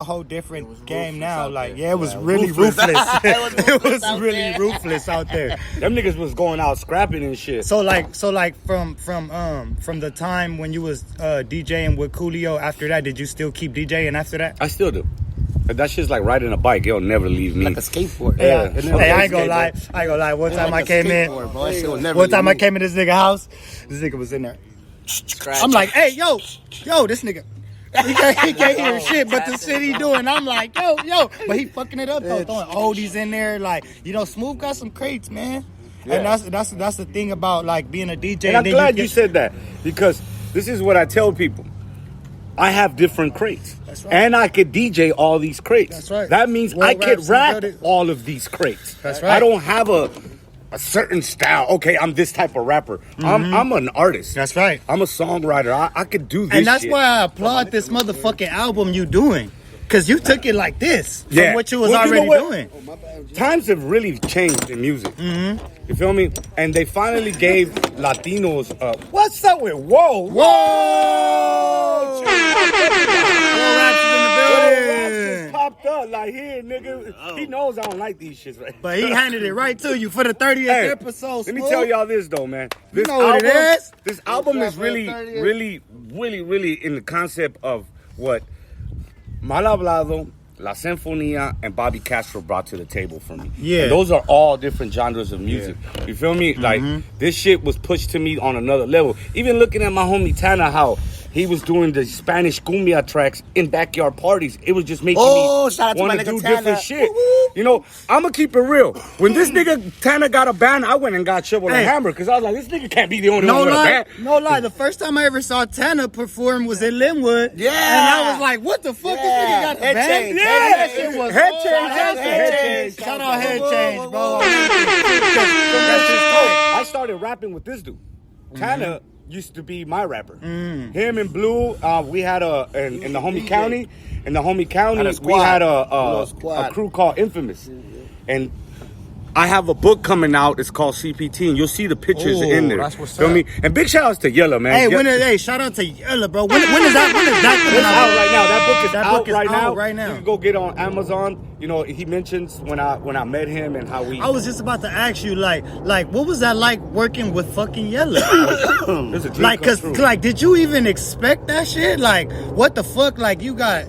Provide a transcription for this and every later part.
a whole different game now. Like, yeah, it was really ruthless. It was really ruthless out there. Them niggas was going out scrapping and shit. So like from the time when you was DJing with Coolio, after that, did you still keep DJing after that? I still do. That shit's like riding a bike. It'll never leave me. Like a skateboard. Yeah. Hey, I ain't gonna lie. One time I came in. One time I came in this nigga house. This nigga was in there. I'm like, hey, yo, this nigga. He can't hear shit, but the shit he doing, I'm like, yo. But he fucking it up though, throwing oldies in there. Like, Smooth got some crates, man. Yeah. And that's the thing about like being a DJ. And I'm glad you said that, because this is what I tell people. I have different crates. That's right. And I could DJ all these crates. That's right. That means I could rap all of these crates. That's right. I don't have a certain style. Okay, I'm this type of rapper. Mm-hmm. I'm an artist. That's right. I'm a songwriter. I could do this And that's shit. why I applaud this motherfucking album you doing. Because you took it like this from what you was already doing. Times have really changed in music. Mm-hmm. You feel me? And they finally gave Latinos what's up with Whoa? Just popped up like, here, nigga. He knows I don't like these shits, right? But he handed it right to you for the 30th episode. Let me tell y'all this though, man. This you know what it is? This album is really in the concept of what Mal Hablado, La Sinfonía, and Bobby Castro brought to the table for me. Yeah. And those are all different genres of music. Yeah. You feel me? Like, this shit was pushed to me on another level. Even looking at my homie Tana, how he was doing the Spanish cumbia tracks in backyard parties. It was just making me want to do different shit. You know, I'm going to keep it real. When this nigga Tana got a band, I went and got Shovel and Hammer, because I was like, this nigga can't be the only one with a band. No lie. The first time I ever saw Tana perform was in Linwood. Yeah. And I was like, what the fuck? This nigga got a band? Yeah. That shit was Head change. Shout out Head Change, bro. I started rapping with this dude. Tana used to be my rapper. Him and Blue, we had in the homie county. In the homie county, we had a crew called Infamous. And I have a book coming out. It's called CPT, and you'll see the pictures in there. That's what's Feel up. me? And big shout outs to Yella, man. Hey, shout out to Yella, bro. When is that coming out? Out right now. That book is out out right now. You can go get it on Amazon. You know, he mentions when I met him and how we. I was just about to ask you, like, what was that like working with fucking Yella? It's a dream come true. Like, did you even expect that shit? Like, what the fuck? Like, you got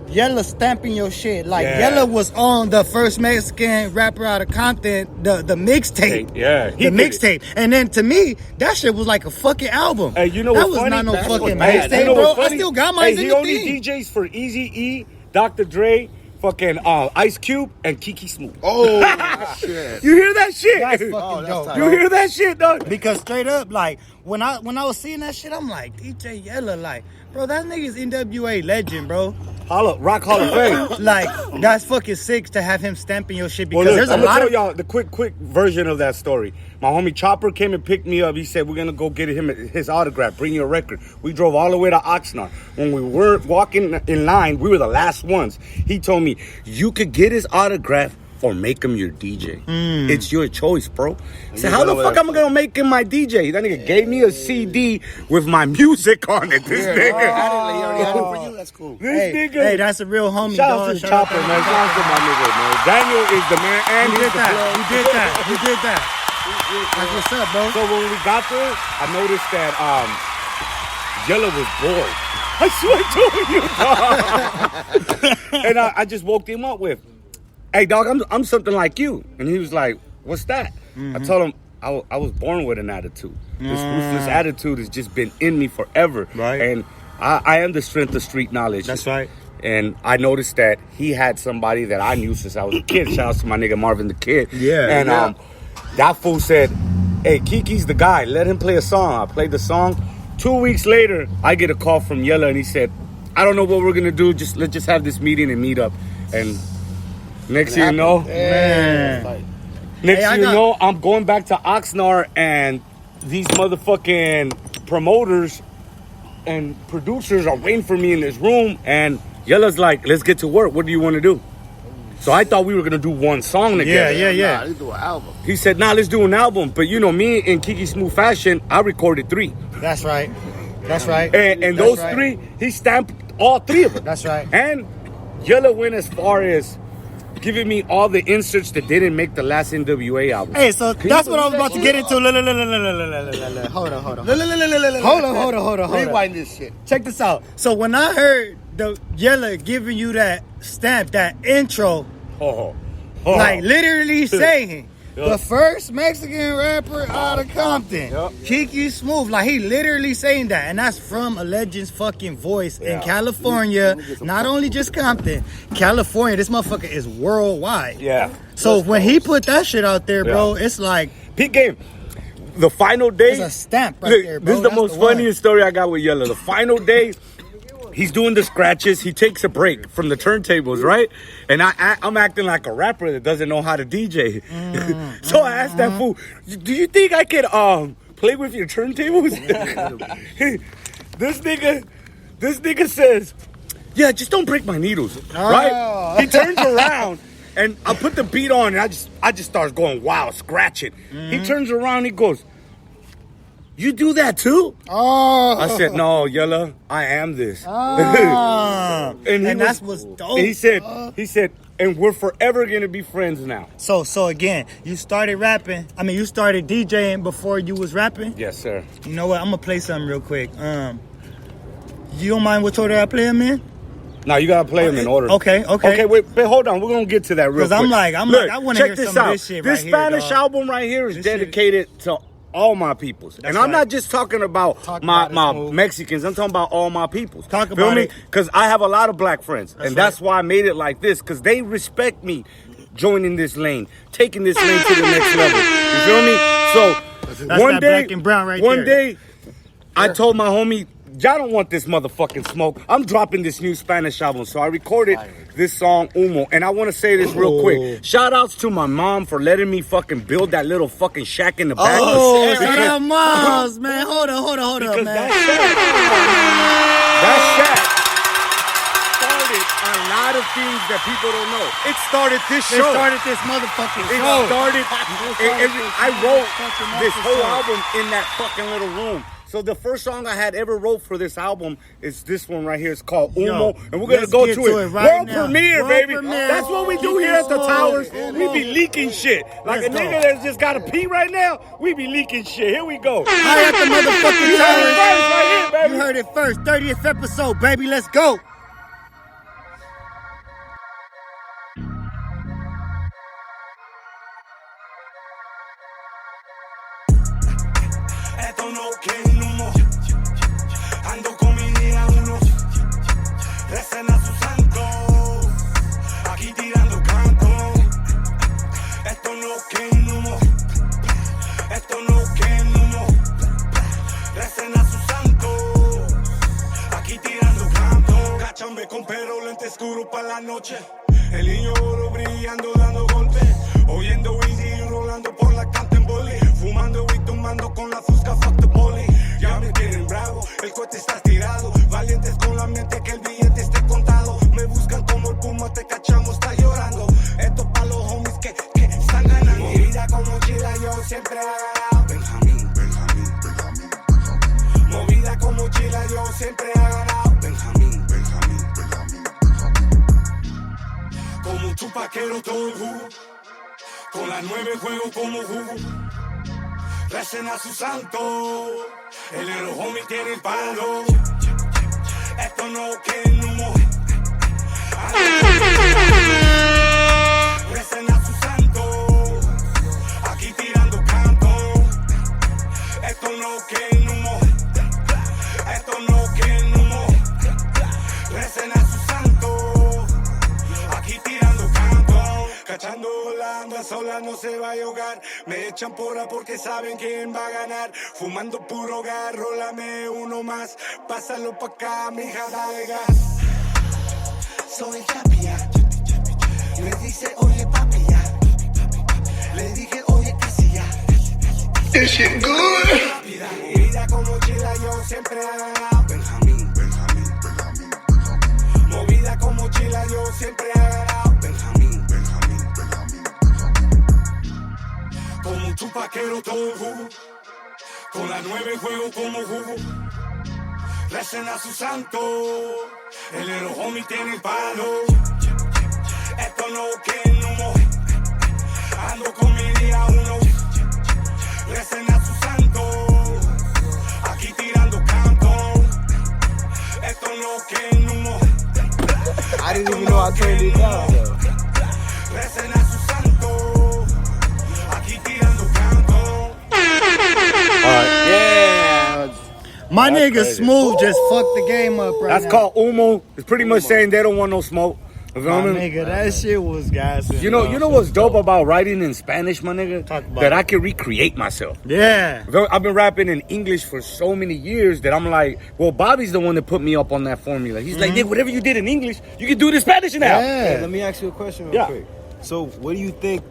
Yella stamping your shit. Like, Yella was on the first Mexican rapper out of Compton, the mixtape. Yeah, the mixtape. And then to me, that shit was like a fucking album. Hey, you know that what's was funny? not no That's fucking what's mixtape, bro. I still got mine in the He only thing. DJs for Eazy-E, Dr. Dre, fucking Ice Cube, and Kiki Smooth. Oh, shit. You hear that shit? That's fucking dope. You hear that shit, dog? Because straight up, like, when I was seeing that shit, I'm like, DJ Yella, like, bro, that nigga's NWA legend, bro. Rock Hall of Fame. Like, that's fucking sick to have him stamping your shit, because there's a I'm gonna lot tell of y'all the quick version of that story. My homie Chopper came and picked me up. He said, we're gonna go get him his autograph, bring your record. We drove all the way to Oxnard. When we were walking in line, we were the last ones. He told me, you could get his autograph or make him your DJ. It's your choice, bro. I said, how the fuck am I gonna make him my DJ? That nigga gave me a CD with my music on it. This nigga. He already had it for you. That's cool. This nigga. Hey, that's a real homie, Shout dog. out to Chopper, man. Shout out to my nigga, man. Daniel is the man, and You he's did the that. plug. You did that. That's what's up, bro. So when we got there, I noticed that Yella was bored. I swear to you, dog. And I just woke him up with, hey, dog, I'm something like you. And he was like, what's that? I told him, I was born with an attitude. This ruthless attitude has just been in me forever. Right. And I am the strength of street knowledge. That's right. And I noticed that he had somebody that I knew since I was a kid. Shout out to my nigga Marvin the Kid. Yeah. And that fool said, hey, Kiki's the guy. Let him play a song. I played the song. 2 weeks later, I get a call from Yella, and he said, I don't know what we're going to do. Let's just have this meeting and meet up. And next thing you know, I'm going back to Oxnard, and these motherfucking promoters and producers are waiting for me in this room, and Yella's like, let's get to work. What do you want to do? So I thought we were going to do one song together. Yeah. Nah, let's do an album. He said, nah, let's do an album. But you know, me in Kiki Smooth fashion, I recorded 3. That's right. And those 3, he stamped all 3 of them. That's right. And Yella went as far as giving me all the inserts that didn't make the last NWA album. Hey, so that's what I was about to get into. Hold on. Rewind this shit. Check this out. So when I heard the Yella giving you that stamp, that intro, like literally saying the first Mexican rapper out of Compton, Kiki Smooth, like he literally saying that, and that's from a legend's fucking voice in California. Not only just Compton, California. This motherfucker is worldwide. Yeah. So when he put that shit out there, bro, it's like Peak Game. The final day. it's a stamp right Look, there, bro. this is the That's most one. funniest story I got with Yella. The final day, he's doing the scratches. He takes a break from the turntables, right? And I'm acting like a rapper that doesn't know how to DJ. So I asked that fool, "Do you think I could play with your turntables?" This nigga says, "Yeah, just don't break my needles." Right? He turns around. And I put the beat on, and I just starts going wild, scratching. He turns around, he goes, "You do that too?" I said, "No, Yella, I am this." And that's what's dope. And he said, "And we're forever gonna be friends now." So again, you started rapping. I mean, you started DJing before you was rapping. Yes, sir. You know what? I'm gonna play something real quick. You don't mind which order I play them in? Now you gotta play them in order. Okay. Okay, wait, but hold on. We're gonna get to that real quick. Because I'm like, I want to hear some of this shit right This here, Spanish dog. album right here is This shit- dedicated to all my peoples. And I'm right. not just talking about Talk my about it, Smooth. Mexicans. I'm talking about all my peoples. Talk Feel about me? it. Because I have a lot of black friends. That's and that's why I made it like this. Because they respect me joining this lane, taking this lane to the next level. You feel me? So That's one that day, black and brown right one there. day, I told my homie, "Y'all don't want this motherfucking smoke. I'm dropping this new Spanish album." So I recorded this song, Humo. And I want to say this real quick. Shout outs to my mom for letting me fucking build that little fucking shack in the back. Oh, Because- shout out Miles, man. Hold up, because man. that shack started a lot of things that people don't know. It started this They show. started this motherfucking It show. started. I wrote this whole episode. album in that fucking little room. So the first song I had ever wrote for this album is this one right here. It's called Humo, and we're gonna let's go get to to it. it right World now. premiere, World baby. premiere. That's what we do here at the Towers. We be leaking shit. Like Let's a nigga go. that's just got to pee right now. We be leaking shit. Here we go. Hi at the motherfucking You heard it Towers. first right here, baby. You heard it first. 30th episode, baby. Let's go. Esto no que humo. Ando con mi día uno. Recen a sus santos. Aquí tirando canto. Esto no que humo. Esto no que humo. Recen a sus santos. Aquí tirando canto. Cáchame con perro, lente oscuro para la noche. El niño oro brillando, dando golpes. Oyendo Easy, rolando por la Canterbury. Fumando y tomando con la fusca, fuck the poli. Ya me tienen bravo, el cohete está tirado. Valientes con la mente que el billete esté contado. Me buscan como el puma, te cachamos, está llorando. Esto pa' los homies que están ganando. Movida con mochila, yo siempre he ganado. Benjamín, Benjamín, Benjamín, Benjamín. Movida con mochila, yo siempre he ganado. Benjamín, Benjamín, Benjamín, Benjamín. Como un chupaquero todo el jugo. Con las 9 juego como jugo. Recen a su santo. El héroe homie tiene el palo. Esto no que humo. Recen a su santo. Aquí tirando canto. Esto no que humo. Esto no que humo. Recen a su santo. Aquí tirando canto. Cachando la anda sola no se va a ahogar. Me echan porra porque saben quién va a ganar. Fumando puro gas, rólame uno más. Pásalo pa' acá, mija, dale gas. Soy el chapi ya. Me dice, oye papi ya. Le dije, oye casi ya. This shit good. Vida con mochila yo siempre he ganado. Benjamín, Benjamín, Benjamín, Benjamín. Movida con mochila yo siempre he ganado. Benjamín, Benjamín, Benjamín, Benjamín. Como un chupaquero todo el jugo. Con las 9 juego como jugo. recen a su santo. El little homie tiene el palo. Esto no que no moje. Ando con mi día uno. Recen a su santo. Aquí tirando canto. Esto no que no moje. I didn't even know I turned it down. Recen a su santo. Aquí tirando canto. Yeah. My That's nigga crazy. Smooth just fucked the game up right That's now. called Umo. It's pretty much saying they don't want no smoke. You My feel me? nigga, that shit was gassing. You know what's dope about writing in Spanish, my nigga? Talk about That it. I can recreate myself. Yeah. I've been rapping in English for so many years that I'm like, well, Bobby's the one that put me up on that formula. He's like, Nick, whatever you did in English, you can do it in Spanish now. Hey, Yeah. let me ask you a question real Yeah. quick. So, what do you think,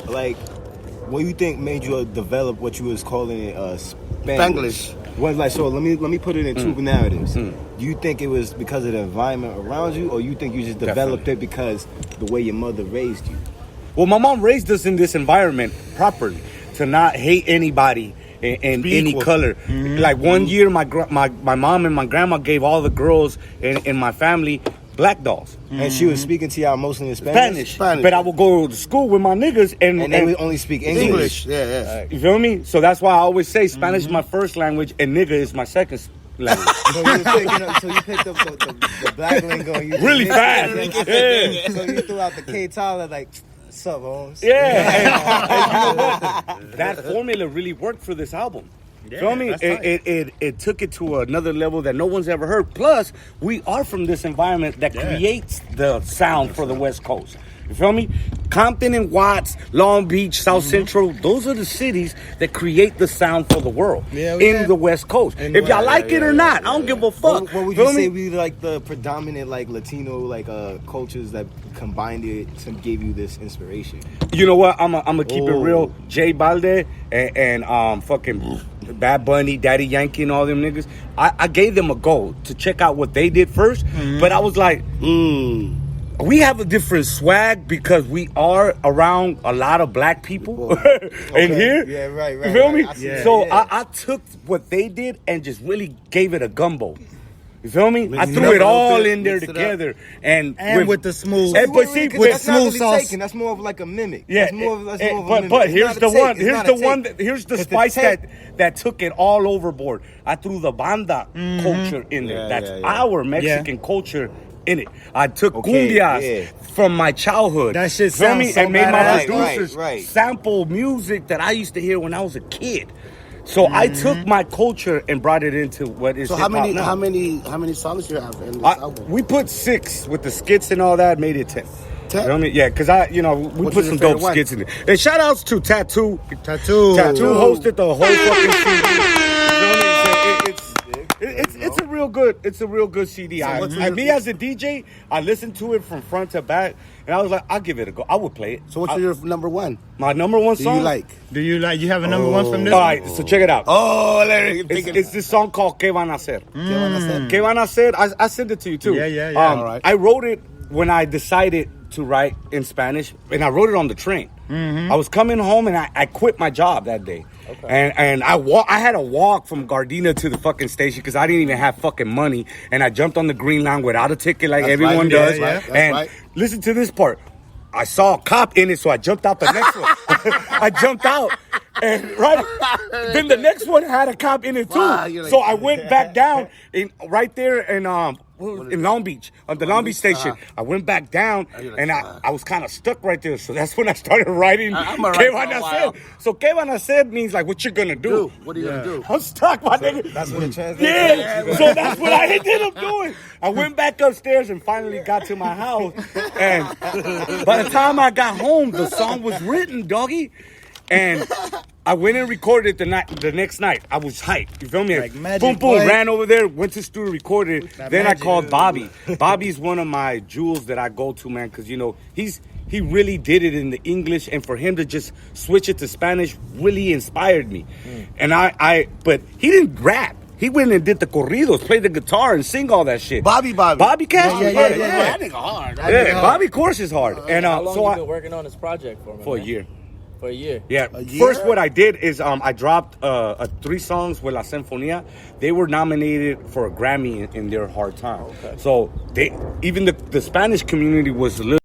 what do you think made you develop what you was calling it, Spanglish? What, so let me put it in two narratives. Do you think it was because of the environment around you, or you think you just developed it because the way your mother raised you? Well, my mom raised us in this environment properly to not hate anybody in Be any equal. color. Like one year, my mom and my grandma gave all the girls in my family black dolls. And she was speaking to y'all mostly in Spanish. Spanish. But I would go to school with my niggas And they would only speak English. Yeah. you feel me? So that's why I always say Spanish is my first language and nigga is my second language. So you picked up the black lingo. And you Really fast. Yeah. So you threw out the K Tyler like, what's up, Holmes? Yeah, and you know what? That formula really worked for this album. Yeah, Feel me? that's tight. It took it to another level that no one's ever heard. Plus, we are from this environment that creates the sound for the West Coast. You feel me? Compton and Watts, Long Beach, South Central, those are the cities that create the sound for the world in the West Coast. If y'all like it or not, I don't give a fuck. What would Feel you say me? we like the predominant like Latino cultures that combined it to give you this inspiration? You know what? I'm gonna keep it real. J Balde and fucking Bad Bunny, Daddy Yankee, and all them niggas. I gave them a go to check out what they did first, but I was like, we have a different swag because we are around a lot of black people in here. Yeah, right. You feel me? I see that. So Yeah. I took what they did and just really gave it a gumbo. You feel me? I Mix it threw up it a little all bit, in there mix it up. together, and with the smooth. And but see, Because with that's not smooth really sauce. taken. That's more of like a mimic. yeah, that's more of a mimic. but It's here's not a the take. one. It's Here's not the a one. take. Here's the 'Cause spice take- that took it all overboard. I threw the banda culture in there. Yeah, That's yeah, yeah. our Mexican culture in it. I took Okay, cumbias yeah. from my childhood. That shit Feel sounds me? so And made my badass. producers Right. sample music that I used to hear when I was a kid. So I took my culture and brought it into what is So how hip-hop many now. songs do you have in this I- album? we put 6 with the skits and all that, made it 10. 10? You know what I mean? Yeah, because we What's put your some favorite dope one? skits in it. And shout outs to Tattoo. Tattoo. Tattoo hosted the whole fucking CD. You know what I mean? So it's a real good CD. Me as a DJ, I listened to it from front to back, and I was like, I'll give it a go. I would play it. So what's your number one? My number one Do song? you like? Do you like? You have a number one from this? All right, so check it out. Oh, Larry, It's this song called ¿Qué van a hacer? ¿Qué van a hacer? ¿Qué van a hacer? I sent it to you too. Yeah. All right. I wrote it when I decided to write in Spanish, and I wrote it on the train. I was coming home, and I quit my job that day. And I had to walk from Gardena to the fucking station because I didn't even have fucking money. And I jumped on the Green Line without a ticket like That's everyone right, does. yeah, that's And right. listen to this part. I saw a cop in it, so I jumped out the next one. I jumped out. And then the next one had a cop in it too. Wow, you're like- So I went back down right there in Long Beach, on the Long Beach station. I went back down, you're like, and I was kind of stuck right there. So that's when I started writing I'm a ¿Qué writer van for a a while. hacer? So ¿Qué van a hacer? Means like what you're gonna do. What are you gonna do? I'm stuck, my nigga. That's what it translates. Yeah, so that's what I ended up doing. I went back upstairs and finally got to my house. And by the time I got home, the song was written, doggy. And I went and recorded it the next night. I was hyped. You feel me? Like magic, boom, boom. boy. Ran over there, went to studio, recorded it. That Then I magic. called Bobby. Bobby's one of my jewels that I go to, man, because, he really did it in the English, and for him to just switch it to Spanish really inspired me. And but he didn't rap. He went and did the corridos, played the guitar, and sing all that shit. Bobby. Bobby Cash? Yeah. That nigga hard. That Yeah, nigga hard. Bobby Course is hard. And How long so you been working on this project for, man? for a year. For a year. Yeah. A year? First, what I did is I dropped 3 songs with La Sinfonía. They were nominated for a Grammy in their hard time. Okay. So even the Spanish community was a little